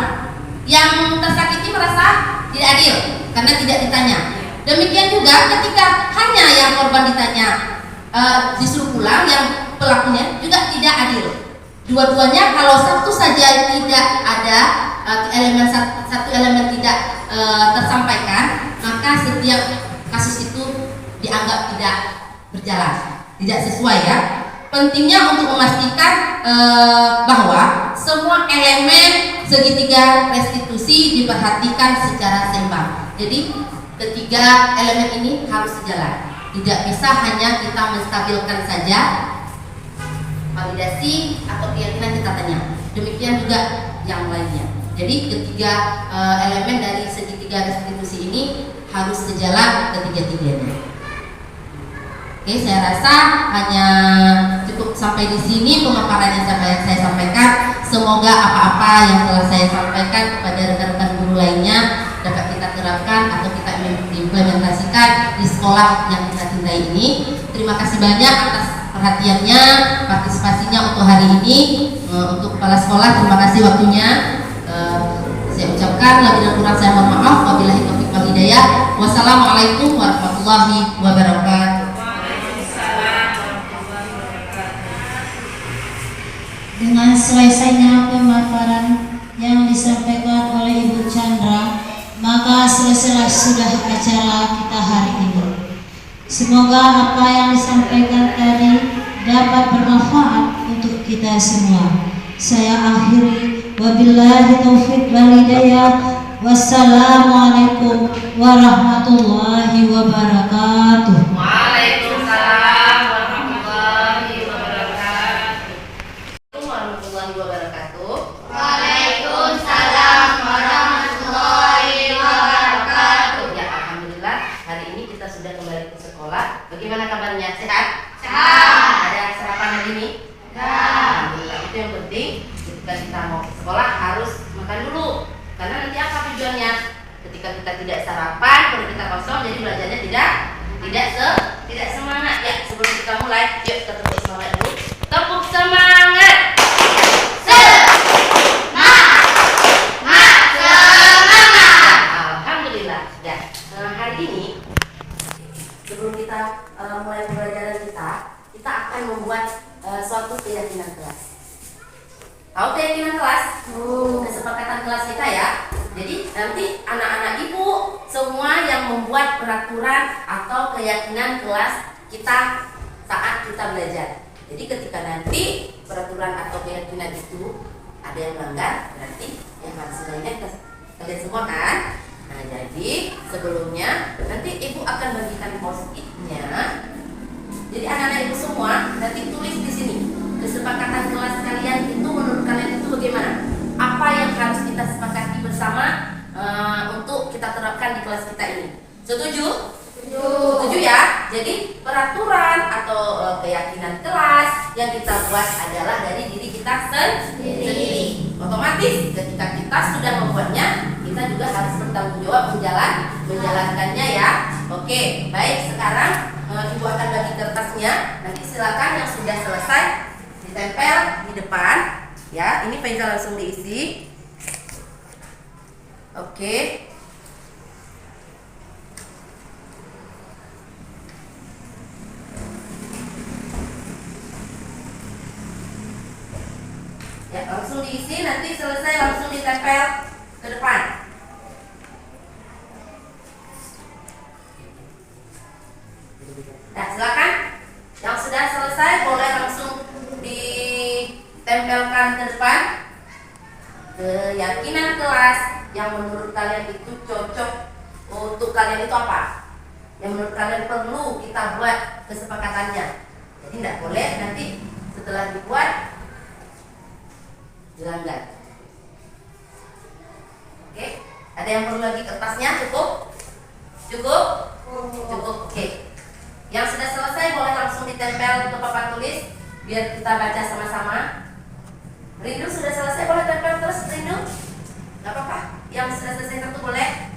Speaker 4: Yang tersakiti merasa tidak adil karena tidak ditanya. Demikian juga ketika hanya yang korban ditanya disuruh pulang, yang pelakunya juga tidak adil. Dua-duanya kalau satu saja tidak ada satu elemen tidak tersampaikan, maka setiap kasus itu dianggap tidak berjalan, tidak sesuai ya. Pentingnya untuk memastikan bahwa semua elemen segitiga restitusi diperhatikan secara seimbang. Jadi ketiga elemen ini harus sejalan. Tidak bisa hanya kita menstabilkan saja validasi atau keyakinan kita tanya. Demikian juga yang lainnya. Jadi ketiga elemen dari segitiga restitusi ini harus sejalan ketiga-tiganya. Oke, saya rasa hanya cukup sampai sampai di sini pemaparan yang saya sampaikan. Semoga apa-apa yang telah saya sampaikan kepada rekan-rekan guru lainnya dapat kita terapkan atau kita implementasikan di sekolah yang kita cintai ini. Terima kasih banyak atas perhatiannya, partisipasinya untuk hari ini. Untuk kepala sekolah, terima kasih waktunya. Saya ucapkan lebih dan kurang saya mohon maaf. Wabillahi taufiq wal hidayah. Wassalamualaikum warahmatullahi wabarakatuh.
Speaker 2: Dengan selesainya pemaparan yang disampaikan oleh Ibu Chandra, maka selesailah sudah acara kita hari ini. Semoga apa yang disampaikan tadi dapat bermanfaat untuk kita semua. Saya akhiri, wabillahi taufiq wal hidayah. Wassalamualaikum warahmatullahi wabarakatuh.
Speaker 3: Waalaikumsalam warahmatullahi wabarakatuh.
Speaker 4: Warahmatullahi wabarakatuh.
Speaker 3: Waalaikumsalam warahmatullahi wabarakatuh.
Speaker 4: Ya, alhamdulillah hari ini kita sudah kembali ke sekolah. Bagaimana kabarnya? Sehat?
Speaker 3: Sehat.
Speaker 4: Ada sarapan hari ini? Alhamdulillah, itu yang penting. Ketika kita mau ke sekolah harus makan dulu. Karena nanti apa tujuannya? Ketika kita tidak sarapan, perut kita kosong, jadi belajarnya tidak semangat. Ya, sebelum kita mulai, yuk kita tepuk semangat dulu. Tepuk semangat. Alhamdulillah. Ya, hari ini sebelum kita mulai pembelajaran kita akan membuat suatu keyakinan kelas. Tahu keyakinan kelas? Kesepakatan kelas kita ya. Jadi nanti anak-anak ibu semua yang membuat peraturan atau keyakinan kelas kita saat kita belajar. Jadi ketika nanti peraturan atau keyakinan itu ada yang melanggar, berarti yang harus dilainkan kalian semua kan? Nah, jadi sebelumnya nanti ibu akan bagikan post-it-nya. Jadi anak-anak ibu semua nanti tulis di sini kesepakatan kelas kalian itu menurut kalian itu bagaimana? Apa yang harus kita sepakati bersama untuk kita terapkan di kelas kita ini? Setuju? Setuju ya? Jadi peraturan atau keyakinan kelas yang kita buat adalah dari diri kita sendiri. Otomatis ketika kita sudah membuatnya, kita juga harus bertanggung jawab menjalankannya ya. Oke, baik, sekarang ibu akan bagi kertasnya. Nanti silakan yang sudah selesai ditempel di depan. Ya, ini pensil langsung diisi. Oke. Ya, langsung diisi, nanti selesai langsung ditempel ke depan. Nah, silakan. Yang sudah selesai boleh langsung ditempelkan ke depan. Keyakinan kelas yang menurut kalian itu cocok untuk kalian itu apa? Yang menurut kalian perlu kita buat kesepakatannya. Jadi tidak boleh nanti setelah dibuat dilanggar. Oke, ada yang perlu lagi kertasnya? Cukup? Cukup? Cukup. Oke. Yang sudah selesai boleh langsung ditempel ke papan tulis biar kita baca sama-sama. Rindu sudah selesai boleh tempel terus Rindu? Gak apa-apa. Yang sudah selesai satu boleh.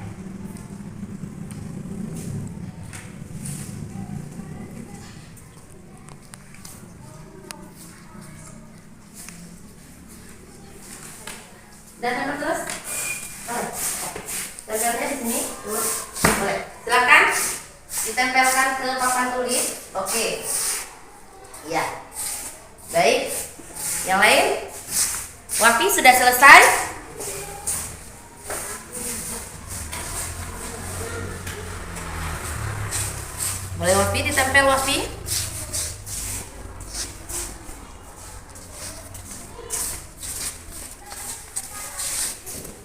Speaker 4: Dan tempel terus. Boleh. Tempelnya di sini. Boleh. Silakan ditempelkan ke papan tulis. Oke. Ya. Baik. Yang lain? Wafi sudah selesai? Boleh Wafi ditempel Wafi?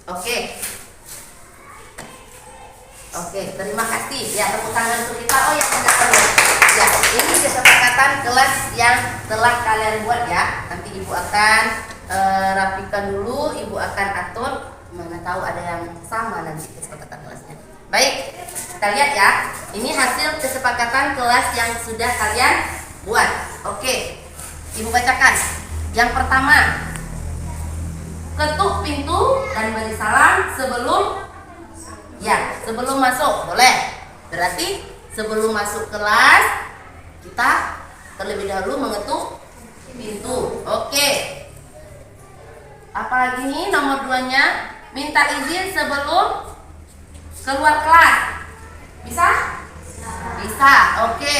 Speaker 4: Oke. Oke, terima kasih. Ya, tepuk tangan untuk kita. Oh ya, tidak perlu. Ya, ini kesepakatan kelas yang telah kalian buat ya. Nanti ibu akan rapikan dulu, ibu akan atur. Mana tahu ada yang sama nanti kesepakatan kelasnya. Baik, kita lihat ya. Ini hasil kesepakatan kelas yang sudah kalian buat. Oke, ibu bacakan. Yang pertama, ketuk pintu dan beri salam sebelum masuk. Boleh. Berarti sebelum masuk kelas kita terlebih dahulu mengetuk pintu. Oke. Apalagi nih nomor 2-nya, minta izin sebelum keluar kelas. Bisa? Bisa. Oke.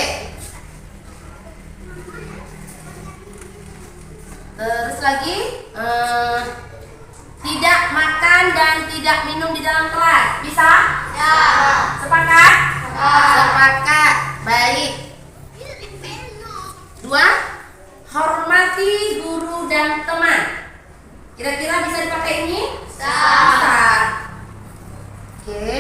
Speaker 4: Terus lagi, tidak makan dan tidak minum di dalam kelas. Bisa?
Speaker 3: Ya.
Speaker 4: Sepakat?
Speaker 3: Ya.
Speaker 4: Sepakat. Baik. 2. Hormati guru dan teman. Kira-kira bisa dipakai ini?
Speaker 3: Bisa.
Speaker 4: Bisa. Oke.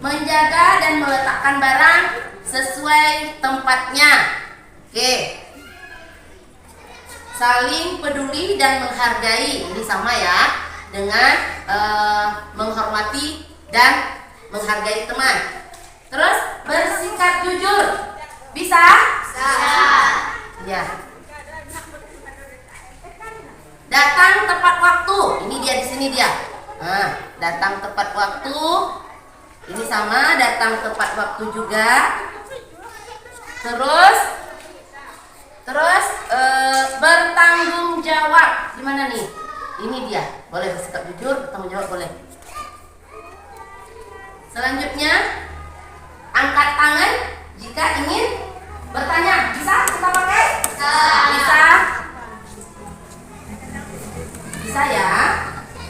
Speaker 4: Menjaga dan meletakkan barang sesuai tempatnya. Oke. Saling peduli dan menghargai. Ini sama ya dengan menghormati dan menghargai teman. Terus bersikap jujur. Bisa?
Speaker 3: Bisa.
Speaker 4: Ya. Datang tepat waktu. Ini dia di sini dia. Nah, datang tepat waktu. Ini sama, datang tepat waktu juga. Terus bertanggung jawab. Gimana nih? Ini dia. Boleh bersikap jujur, bertanggung jawab boleh. Selanjutnya, angkat tangan jika ingin bertanya. Bisa kita pakai?
Speaker 3: Bisa.
Speaker 4: Bisa. Bisa ya.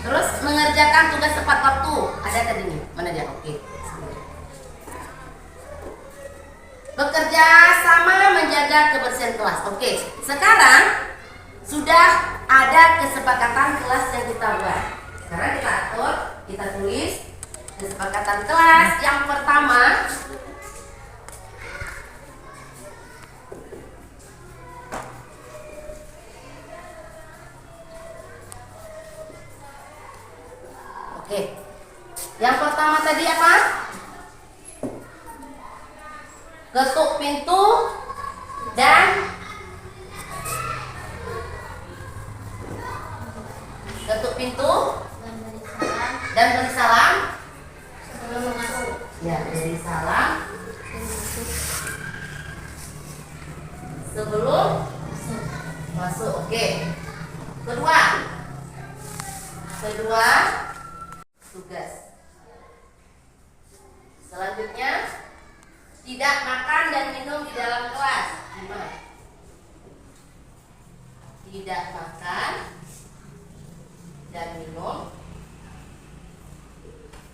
Speaker 4: Terus mengerjakan tugas tepat waktu. Ada tadi nih. Mana dia? Oke. Bekerja sama menjaga kebersihan kelas. Oke. Sekarang sudah ada kesepakatan kelas yang kita buat. Sekarang kita atur, kita tulis kesepakatan kelas. Yang pertama, oke. Yang pertama tadi apa? Ketuk pintu dan beri salam
Speaker 3: Sebelum masuk.
Speaker 4: ya, beri salam sebelum masuk. Oke. Kedua tugas. Selanjutnya, tidak makan dan minum di dalam kelas. Gimana? Tidak makan dan minum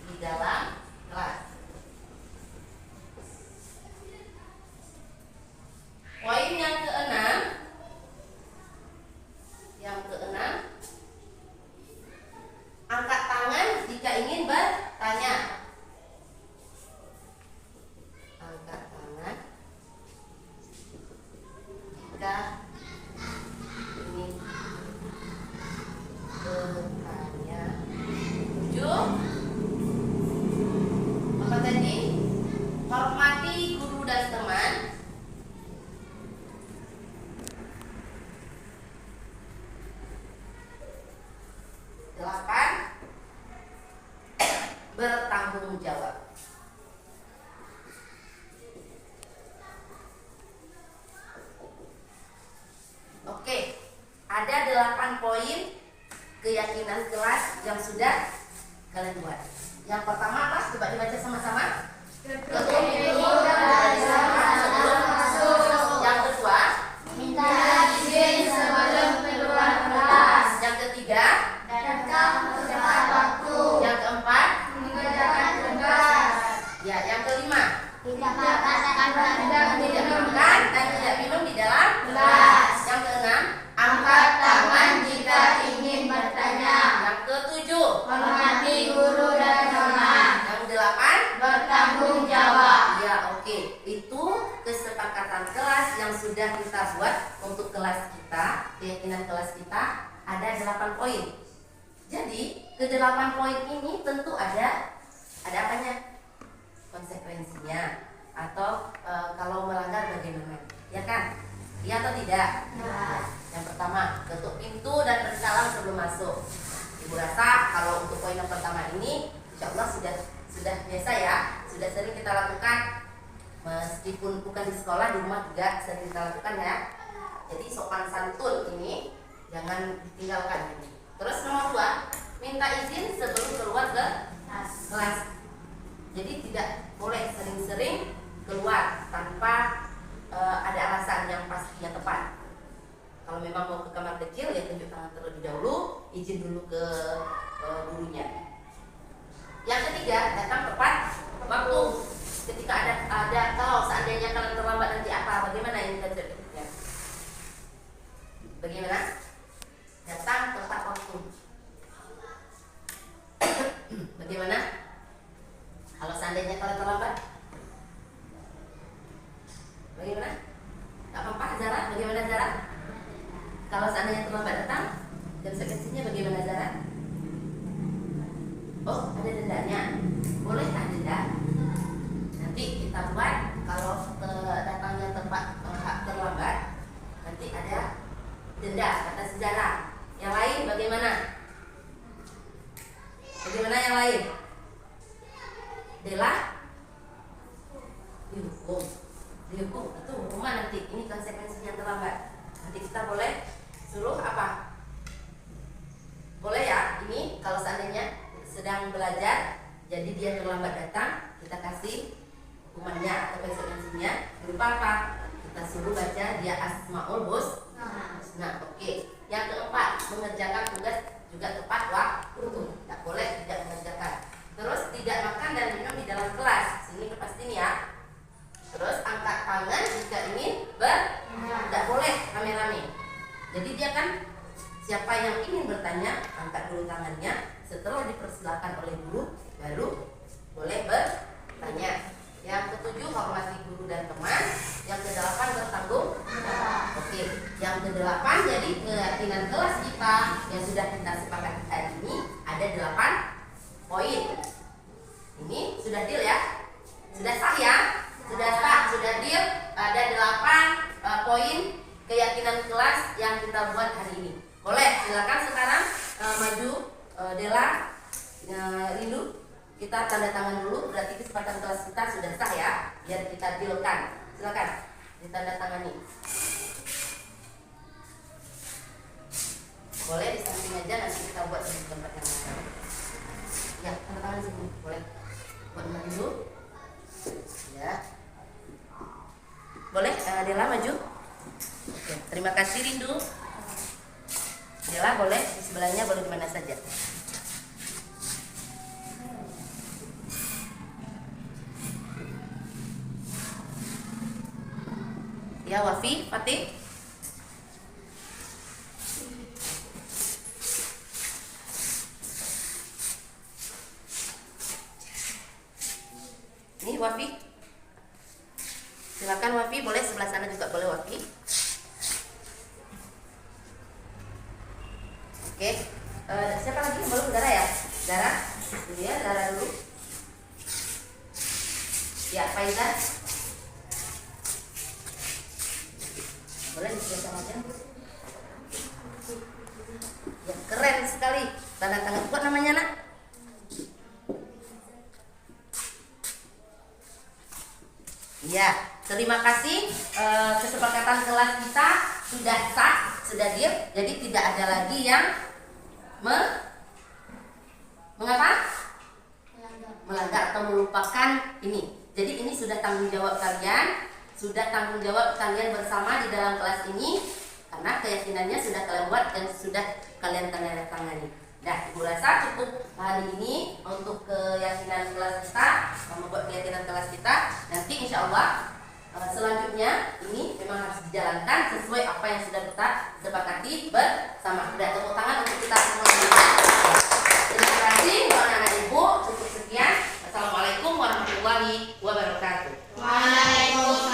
Speaker 4: di dalam kelas. Poin yang keenam, angkat tangan jika ingin bertanya. Angkat tangan jika ingin bertanya. 7. Apa tadi? Hormati guru dan teman. 8. Bertanggung jawab. Oke, ada 8 poin keyakinan kelas yang sudah kalian buat. Yang pertama apa? Coba dibaca sama-sama. Ketuk pintu dan beri salam sebelum masuk. Yang kedua,
Speaker 3: Minta izin sebelum keluar kelas.
Speaker 4: yang ketiga,
Speaker 3: Datang tepat waktu.
Speaker 4: yang keempat,
Speaker 3: Mengerjakan tugas.
Speaker 4: ya, yang kelima,
Speaker 3: Tidak makan dan
Speaker 4: tidak makan dan tidak minum di dalam
Speaker 3: kelas.
Speaker 4: Yang keenam,
Speaker 3: Angkat tangan jika ingin bertanya.
Speaker 4: Yang ketujuh,
Speaker 3: Hormati guru dan teman.
Speaker 4: yang delapan,
Speaker 3: Bertanggung jawab.
Speaker 4: ya oke. Itu kesepakatan kelas yang sudah kita buat untuk kelas kita. Keyakinan kelas kita ada 8 poin. Jadi ke 8 poin ini tentu ada apanya? Konsekuensinya atau kalau melanggar bagaimana, ya kan? Iya atau tidak? Yang pertama, ketuk pintu dan bersalam sebelum masuk. Ibu rasa kalau untuk poin yang pertama ini, insya Allah sudah biasa ya, sudah sering kita lakukan. Meskipun bukan di sekolah, di rumah juga sering kita lakukan ya. Jadi sopan santun ini jangan ditinggalkan. Terus nomor 2, minta izin sebelum keluar ke kelas. Jadi tidak boleh sering-sering keluar tanpa ada alasan yang pasti yang tepat. Kalau memang mau ke kamar kecil ya tunjuk tangan terlebih dahulu, izin dulu ke gurunya. Yang ketiga, datang tepat waktu. Ketika ada kalau seandainya kalian terlambat nanti apa? Bagaimana ini terjadinya? Bagaimana? Datang tepat waktu. Bagaimana? Kalau seandainya kalian terlambat? Bagaimana? Tak apa-apa, Zara? Bagaimana Zara? Kalau seandainya terlambat datang, konsekuensinya bagaimana Zara? Oh, ada dendanya. Bolehkah denda? Nanti kita buat kalau datangnya terlambat, nanti ada denda kata sejarah. Yang lain bagaimana? Bagaimana yang lain? Dela? Dihukum. Dihukum itu hukuman nanti. Ini konsekuensinya terlambat. Nanti kita boleh suruh apa? Boleh ya? Ini kalau seandainya sedang belajar, jadi dia terlambat datang, kita kasih hukumannya atau konsekuensinya berupa apa? Kita suruh baca dia Asmaul Husna. Oke. Yang keempat, mengerjakan tugas juga tepat waktu. Tak boleh tidak mengerjakan. Terus tidak makan dan minum di dalam kelas. Sini pasti nih ya. Terus angkat tangan jika ingin tidak boleh rame-rame. Jadi dia kan siapa yang ingin bertanya angkat dulu tangannya. Setelah dipersilakan oleh guru baru boleh bertanya. Yang ketujuh, hormati guru dan teman. Yang kedelapan, bertanggung jawab. Oke. Yang kedelapan, jadi keyakinan kelas kita yang sudah kita sepakati hari ini ada 8 poin. Ini sudah deal ya? Sudah sah ya? Sudah sah, sudah deal. Ada 8 poin keyakinan kelas yang kita buat hari ini. Boleh, silakan sekarang maju Dela, Rindu. Kita tanda tangan dulu, berarti kesempatan kelas kita sudah sah ya, biar kita dealkan. Silakan ditanda tangani. Boleh di samping aja, nanti kita buat di tempat yang lain. Ya, tanda tangan sini, boleh. Buat maju. Ya. Boleh, Dela maju. Oke, terima kasih Rindu. Dela boleh di sebelahnya, boleh di mana saja. Ya, Wafi, Fatih. Ini Wafi. Silakan Wafi, boleh sebelah sana juga boleh Wafi. Oke. Siapa lagi yang belum? Dara ya? Dara? Dulu ya, Dara dulu. Ya, Faizan. Boleh diselesaikan aja. Ya, keren sekali. Tanda tangan buat namanya nak. Ya, terima kasih. Kesepakatan kelas kita sudah sah, sudah deal. Jadi tidak ada lagi yang mengapa? Melanggar atau melupakan ini. Jadi ini sudah tanggung jawab kalian. Sudah tanggung jawab kalian bersama di dalam kelas ini, karena keyakinannya sudah kalian buat dan sudah kalian tanda tangani. Nah, Ibu rasa cukup hari ini untuk keyakinan kelas kita, membuat keyakinan kelas kita. Nanti insya Allah selanjutnya ini memang harus dijalankan sesuai apa yang sudah kita sepakati bersama. Udah, tepuk tangan untuk kita semua. Terima kasih untuk anak-anak Ibu. Cukup sekian. Assalamualaikum warahmatullahi wabarakatuh.
Speaker 3: Waalaikumsalam.